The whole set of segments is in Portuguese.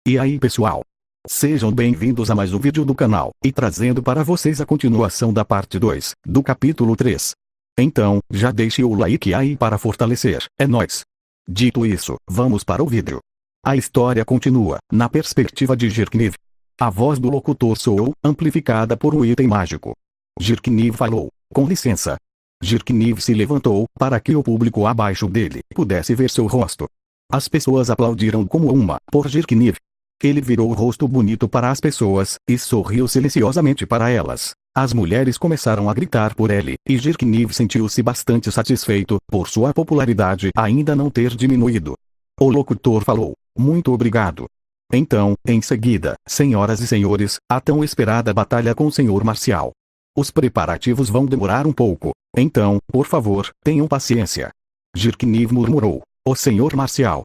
E aí pessoal? Sejam bem-vindos a mais um vídeo do canal, e trazendo para vocês a continuação da parte 2, do capítulo 3. Então, já deixe o like aí para fortalecer, é nóis! Dito isso, vamos para o vídeo. A história continua, na perspectiva de Jirkniv. A voz do locutor soou, amplificada por um item mágico. Jirkniv falou, com licença. Jirkniv se levantou, para que o público abaixo dele pudesse ver seu rosto. As pessoas aplaudiram como uma, por Jirkniv. Ele virou o rosto bonito para as pessoas, e sorriu silenciosamente para elas. As mulheres começaram a gritar por ele, e Jirkniv sentiu-se bastante satisfeito, por sua popularidade ainda não ter diminuído. O locutor falou, muito obrigado. Então, em seguida, senhoras e senhores, a tão esperada batalha com o Senhor Marcial. Os preparativos vão demorar um pouco, então, por favor, tenham paciência. Jirkniv murmurou, o Senhor Marcial,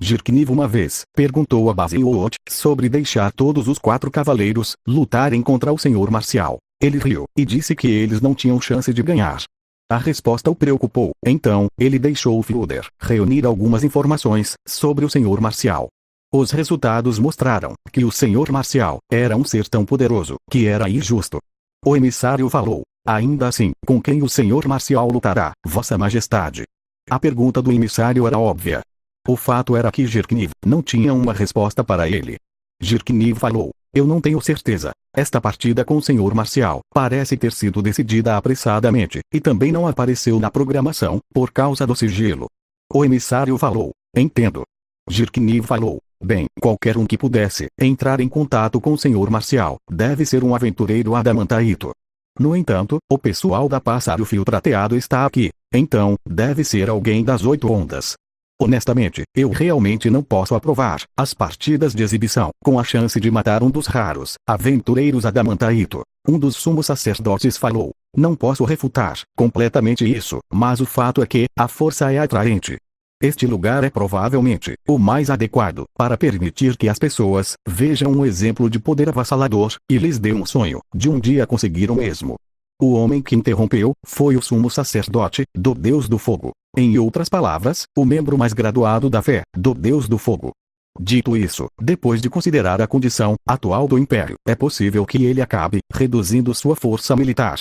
Jirkniv uma vez perguntou a Baziot sobre deixar todos os 4 cavaleiros lutarem contra o Senhor Marcial. Ele riu, e disse que eles não tinham chance de ganhar. A resposta o preocupou, então, ele deixou o Fielder reunir algumas informações sobre o Senhor Marcial. Os resultados mostraram que o Senhor Marcial era um ser tão poderoso, que era injusto. O emissário falou, ainda assim, com quem o Senhor Marcial lutará, Vossa Majestade? A pergunta do emissário era óbvia. O fato era que Jirkniv não tinha uma resposta para ele. Jirkniv falou, eu não tenho certeza. Esta partida com o Senhor Marcial parece ter sido decidida apressadamente, e também não apareceu na programação, por causa do sigilo. O emissário falou, entendo. Jirkniv falou, bem, qualquer um que pudesse entrar em contato com o Senhor Marcial, deve ser um aventureiro adamantaito. No entanto, o pessoal da Pássaro Fio Prateado está aqui, então, deve ser alguém das 8 ondas. Honestamente, eu realmente não posso aprovar as partidas de exibição, com a chance de matar um dos raros aventureiros adamantaito. Um dos sumos sacerdotes falou, não posso refutar completamente isso, mas o fato é que a força é atraente. Este lugar é provavelmente o mais adequado para permitir que as pessoas vejam um exemplo de poder avassalador, e lhes dê um sonho de um dia conseguir o mesmo. O homem que interrompeu foi o sumo sacerdote do Deus do Fogo. Em outras palavras, o membro mais graduado da fé do Deus do Fogo. Dito isso, depois de considerar a condição atual do Império, é possível que ele acabe reduzindo sua força militar.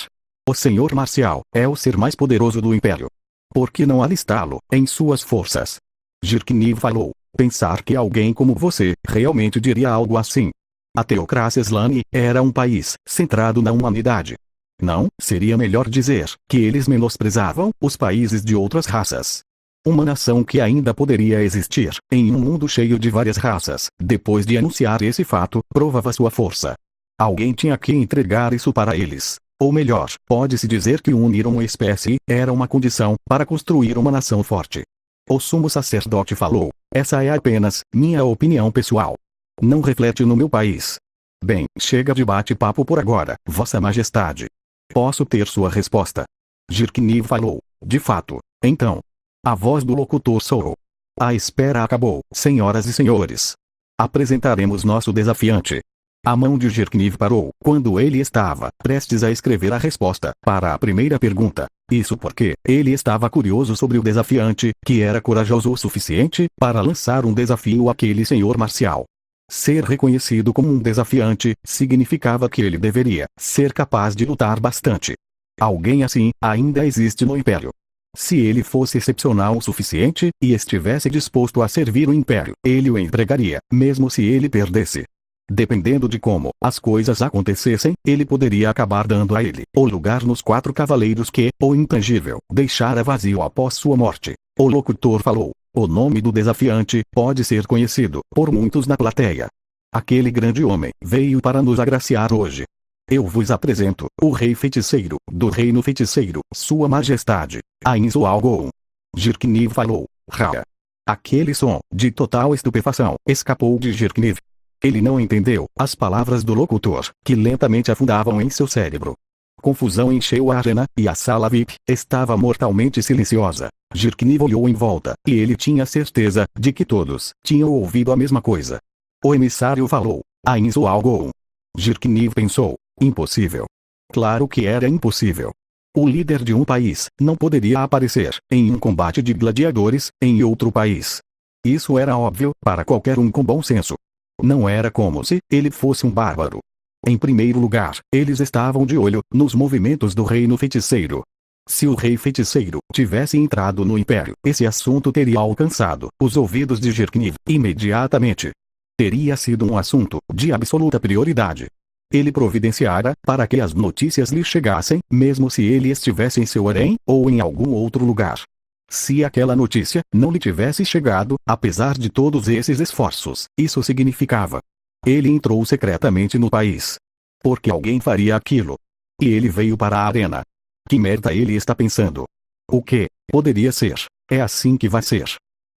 O Senhor Marcial é o ser mais poderoso do Império. Por que não alistá-lo em suas forças? Jirkniv falou, pensar que alguém como você realmente diria algo assim. A teocracia Slane era um país centrado na humanidade. Não, seria melhor dizer que eles menosprezavam os países de outras raças. Uma nação que ainda poderia existir em um mundo cheio de várias raças, depois de anunciar esse fato, provava sua força. Alguém tinha que entregar isso para eles. Ou melhor, pode-se dizer que unir uma espécie era uma condição para construir uma nação forte. O sumo sacerdote falou, essa é apenas minha opinião pessoal. Não reflete no meu país. Bem, chega de bate-papo por agora, Vossa Majestade. Posso ter sua resposta? Jirkniv falou, de fato. Então. A voz do locutor soou. A espera acabou, senhoras e senhores. Apresentaremos nosso desafiante. A mão de Jirkniv parou quando ele estava prestes a escrever a resposta para a primeira pergunta. Isso porque ele estava curioso sobre o desafiante, que era corajoso o suficiente para lançar um desafio àquele Senhor Marcial. Ser reconhecido como um desafiante significava que ele deveria ser capaz de lutar bastante. Alguém assim ainda existe no Império. Se ele fosse excepcional o suficiente e estivesse disposto a servir o Império, ele o empregaria, mesmo se ele perdesse. Dependendo de como as coisas acontecessem, ele poderia acabar dando a ele o lugar nos 4 cavaleiros que o intangível deixara vazio após sua morte. O locutor falou. O nome do desafiante pode ser conhecido por muitos na plateia. Aquele grande homem veio para nos agraciar hoje. Eu vos apresento o Rei Feiticeiro, do Reino Feiticeiro, Sua Majestade, Ainzo Algon. Jirkniv falou, Ra. Aquele som de total estupefação escapou de Jirkniv. Ele não entendeu as palavras do locutor, que lentamente afundavam em seu cérebro. Confusão encheu a arena, e a sala VIP estava mortalmente silenciosa. Jirkniv olhou em volta, e ele tinha certeza de que todos tinham ouvido a mesma coisa. O emissário falou, Ainzo Algon. Jirkniv pensou, impossível. Claro que era impossível. O líder de um país não poderia aparecer em um combate de gladiadores em outro país. Isso era óbvio para qualquer um com bom senso. Não era como se ele fosse um bárbaro. Em primeiro lugar, eles estavam de olho nos movimentos do reino feiticeiro. Se o rei feiticeiro tivesse entrado no império, esse assunto teria alcançado os ouvidos de Jirkniv imediatamente. Teria sido um assunto de absoluta prioridade. Ele providenciara para que as notícias lhe chegassem, mesmo se ele estivesse em seu harém ou em algum outro lugar. Se aquela notícia não lhe tivesse chegado, apesar de todos esses esforços, isso significava: ele entrou secretamente no país. Porque alguém faria aquilo. E ele veio para a arena. Que merda ele está pensando? O que poderia ser? É assim que vai ser.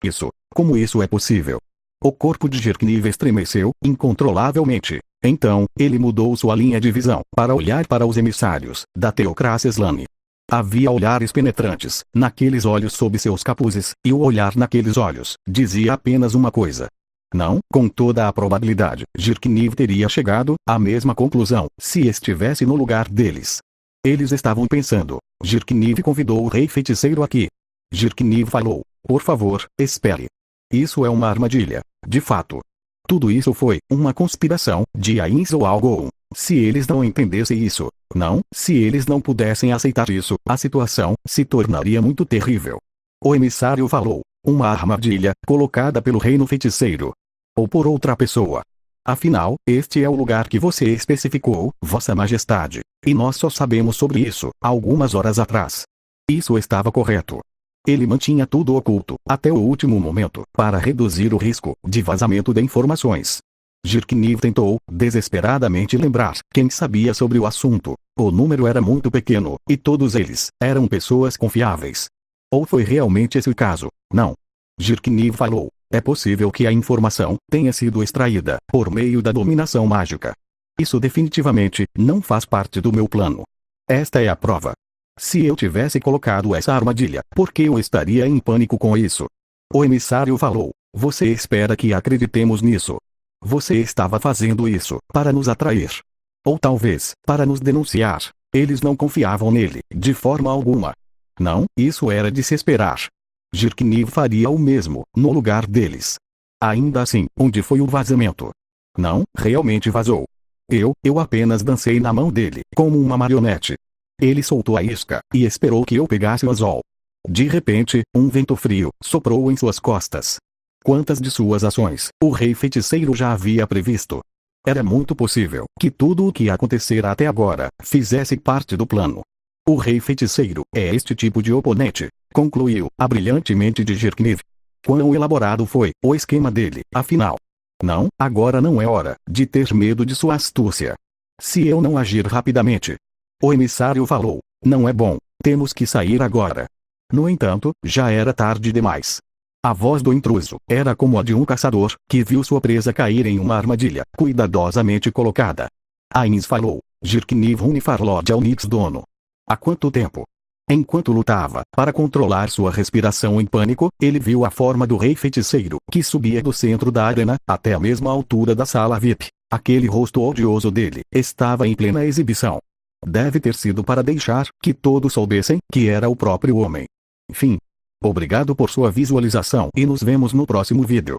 Isso, como isso é possível? O corpo de Jirkniv estremeceu incontrolavelmente. Então, ele mudou sua linha de visão para olhar para os emissários da teocracia Slane. Havia olhares penetrantes naqueles olhos sob seus capuzes, e o olhar naqueles olhos dizia apenas uma coisa. Não, com toda a probabilidade, Jirkniv teria chegado à mesma conclusão se estivesse no lugar deles. Eles estavam pensando. Jirkniv convidou o rei feiticeiro aqui. Jirkniv falou: por favor, espere. Isso é uma armadilha, de fato. Tudo isso foi uma conspiração de Ainz ou Algon. Se eles não entendessem isso, não, se eles não pudessem aceitar isso, a situação se tornaria muito terrível. O emissário falou: uma armadilha colocada pelo reino feiticeiro. Ou por outra pessoa. Afinal, este é o lugar que você especificou, Vossa Majestade, e nós só sabemos sobre isso algumas horas atrás. Isso estava correto. Ele mantinha tudo oculto até o último momento para reduzir o risco de vazamento de informações. Jirkniv tentou desesperadamente lembrar quem sabia sobre o assunto. O número era muito pequeno, e todos eles eram pessoas confiáveis. Ou foi realmente esse o caso? Não. Jirkniv falou: é possível que a informação tenha sido extraída por meio da dominação mágica. Isso definitivamente não faz parte do meu plano. Esta é a prova. Se eu tivesse colocado essa armadilha, por que eu estaria em pânico com isso? O emissário falou: você espera que acreditemos nisso? Você estava fazendo isso para nos atrair. Ou talvez, para nos denunciar. Eles não confiavam nele, de forma alguma. Não, isso era de se esperar. Jirkniv faria o mesmo, no lugar deles. Ainda assim, onde foi o vazamento? Não, realmente vazou. Eu apenas dancei na mão dele, como uma marionete. Ele soltou a isca, e esperou que eu pegasse o anzol. De repente, um vento frio soprou em suas costas. Quantas de suas ações, o rei feiticeiro já havia previsto? Era muito possível que tudo o que acontecera até agora, fizesse parte do plano. O rei feiticeiro é este tipo de oponente, concluiu a brilhantemente de Jirkniv. Quão elaborado foi o esquema dele, afinal? Não, agora não é hora de ter medo de sua astúcia. Se eu não agir rapidamente. O emissário falou: não é bom, temos que sair agora. No entanto, já era tarde demais. A voz do intruso era como a de um caçador que viu sua presa cair em uma armadilha cuidadosamente colocada. Ainz falou: Jirkniv Unifarlord Alnix dono. Há quanto tempo? Enquanto lutava para controlar sua respiração em pânico, ele viu a forma do rei feiticeiro que subia do centro da arena até a mesma altura da sala VIP. Aquele rosto odioso dele estava em plena exibição. Deve ter sido para deixar que todos soubessem que era o próprio homem. Fim. Obrigado por sua visualização e nos vemos no próximo vídeo.